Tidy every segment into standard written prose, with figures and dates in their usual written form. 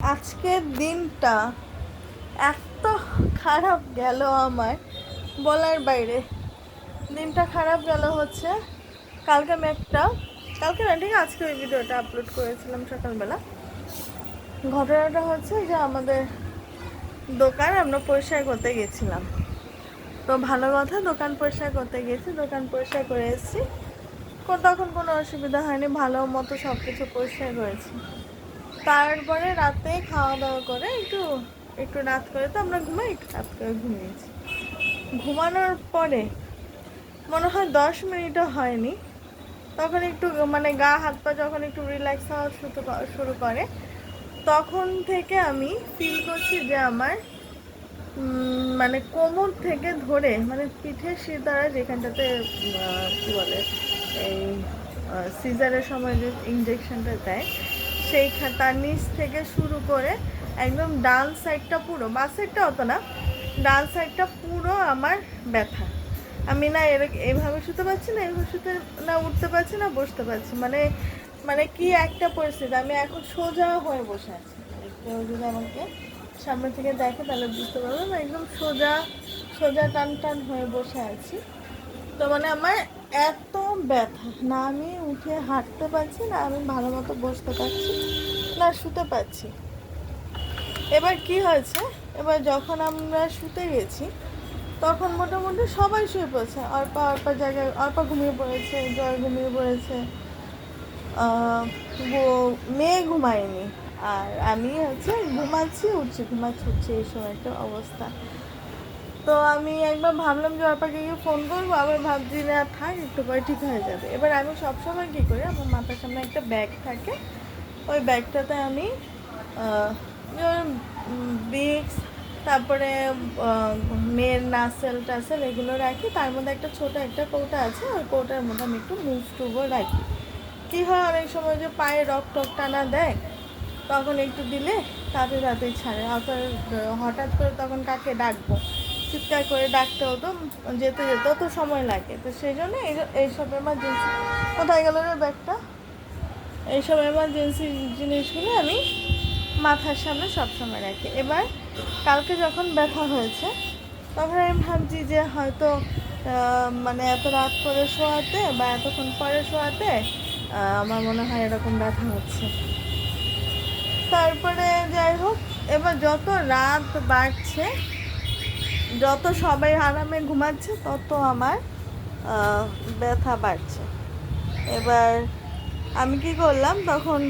আজকের দিনটা এত খারাপ গেল আমার, বলার বাইরে। দিনটা খারাপ গেল হচ্ছে, কালকে আমি কালকে না ঠিক আজকে ওই ভিডিওটা আপলোড করেছিলাম সকালবেলা। ঘটনাটা হচ্ছে যে আমাদের দোকান আমরা পরিষ্কার করতে গেছিলাম। তো ভালো কথা, দোকান পরিষ্কার করতে গেছি, দোকান পরিষ্কার করে এসেছি। তখন কোনো অসুবিধা হয়নি, ভালো মতো সব কিছু পরিষ্কার করেছি। তারপরে রাতে খাওয়া দাওয়া করে একটু একটু রাত করে তো আমরা ঘুমাই, একটু রাত করে ঘুমিয়েছি। ঘুমানোর পরে মনে হয় 10 মিনিটও হয়নি, তখন একটু মানে গা হাত পা যখন একটু রিল্যাক্স হওয়া শুরু করে, তখন থেকে আমি ফিল করছি যে আমার মানে কোমর থেকে ধরে মানে পিঠের শিরদাঁড়া যেখানটাতে কী বলে এই সিজারের সময় যে ইঞ্জেকশনটা দেয়, তার নিচ থেকে শুরু করে একদম ডান সাইডটা পুরো, বাঁ সাইডটা অত না, ডান সাইডটা পুরো আমার ব্যথা। আমি না এইভাবে শুতে পারছি না, এইভাবে শুতে না, উঠতে পারছি না, বসতে পারছি, মানে মানে কি একটা পরিস্থিতি। আমি এখন সোজা হয়ে বসে আছি, কেউ যদি আমাকে সামনে থেকে দেখে তাহলে বুঝতে পারবো না, একদম সোজা সোজা টান টান হয়ে বসে আছি। তো মানে আমার এত ব্যথা, না আমি উঠে হাঁটতে পারছি, না আমি ভালো মতো বসতে পারছি, না শুতে পারছি। এবার কি হয়েছে, এবার যখন আমরা শুতে গেছি তখন মোটামুটি সবাই শুয়ে পড়েছে। অর্পা জায়গায় অর্পা ঘুমিয়ে পড়েছে, জয় ঘুমিয়ে পড়েছে, মেয়ে ঘুমায়নি, আর আমি হচ্ছে ঘুমাচ্ছি উঠছি, ঘুমাচ্ছি উঠছি, এই সময় একটা অবস্থা। তো আমি একবার ভাবলাম যে অর্পাকে গিয়ে ফোন করবো, আবার ভাবছি না থাক, একটু পরে ঠিক হয়ে যাবে। এবার আমি সবসময় কী করি, আমার মাথার সামনে একটা ব্যাগ থাকে, ওই ব্যাগটাতে আমি বিক্স, তারপরে মেয়ের নাসেল টাসেল এগুলো রাখি, তার মধ্যে একটা ছোটো একটা কৌটা আছে, ওই কৌটার মধ্যে আমি একটু মুভ টুবও রাখি। কী হয়, অনেক সময় যে পায়ে রক টক টানা দেয়, তখন একটু দিলে তাড়াতাড়ি ছাড়ে। হঠাৎ করে তখন কাকে ডাকবো, চিৎকার করে ডাকতে হতো, যেতে যেতেও তো সময় লাগে। তো সেই জন্য এইসব এমার্জেন্সি, কোথায় গেল রে ব্যাগটা, এইসব এমার্জেন্সি জিনিসগুলো আমি মাথার সামনে সবসময় রাখি। এবার কালকে যখন ব্যথা হয়েছে তখন আমি ভাবছি যে হয়তো মানে এত রাত করে শোয়াতে বা এতক্ষণ পরে শোয়াতে আমার মনে হয় এরকম ব্যথা হচ্ছে। তারপরে যাই হোক, এবার যত রাত বাড়ছে, যত সবাই আরামে ঘুমাচ্ছে, তত আমার ব্যথা বাড়ছে। এবার আমি কি করলাম, তখন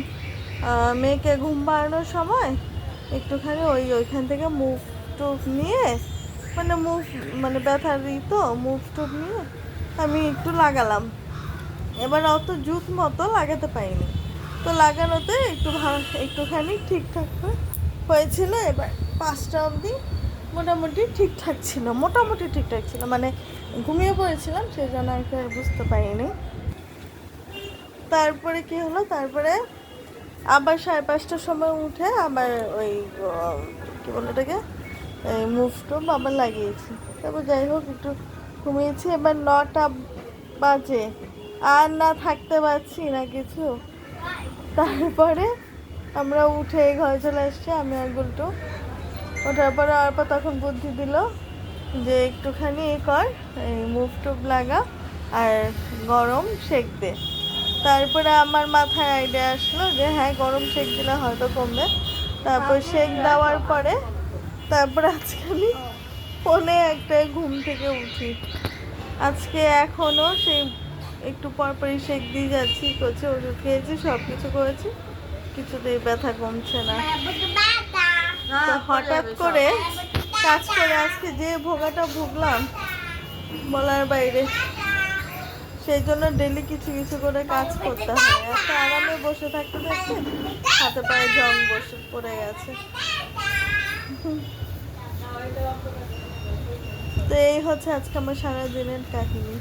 মেয়েকে ঘুম পাড়ানোর সময় একটুখানি ওইখান থেকে মুভ টুভ নিয়ে, মানে ব্যথার তো মুভ টুভ নিয়ে আমি একটু লাগালাম। এবার অত জুত মতো লাগাতে পারিনি, তো লাগানোতে একটুখানি ঠিকঠাক হয়েছিল। এবার 5টা অবধি মোটামুটি ঠিকঠাক ছিল, মানে ঘুমিয়ে পড়েছিলাম, সেই জন্য আর বুঝতে পারিনি। তারপরে কি হলো, তারপরে আবার 5:30টার সময় উঠে আবার ওই কী বলে ওটাকে, এই মুভ টুভ আবার লাগিয়েছি। তারপর যাই হোক একটু ঘুমিয়েছি। এবার 9টা বাজে, আর না থাকতে পারছি না কিছু। তারপরে আমরা উঠে ঘরে চলে এসছি, আমি আর গুলটু। ওঠার পরে অর্পা তখন বুদ্ধি দিল যে একটুখানি কর, এই মুভ টুভ লাগা আর গরম সেক দে। তারপরে আমার মাথায় আইডিয়া আসলো যে হ্যাঁ, গরম সেক দিলে হয়তো কমবে। তারপর সেক দেওয়ার পরে তারপরে আজকে আমি 1:45 ঘুম থেকে উঠি। আজকে এখনও সেই একটু পরপরই সেক দিয়ে যাচ্ছি, করছি, ওষুধ খেয়েছি, সব কিছু করেছি, কিছুতেই ব্যথা কমছে না। তো হঠাৎ করে কাজ করে আজকে যে ভোগাটা ভুগলাম বলার বাইরে। সেই জন্য ডেলি কিছু কিছু করে কাজ করতে হয়, এত আরামে বসে থাকতে থাকতে হাতে পায়ে জং বসে পড়ে গেছে। তো এই হচ্ছে আজকে আমার সারাদিনের কাহিনী।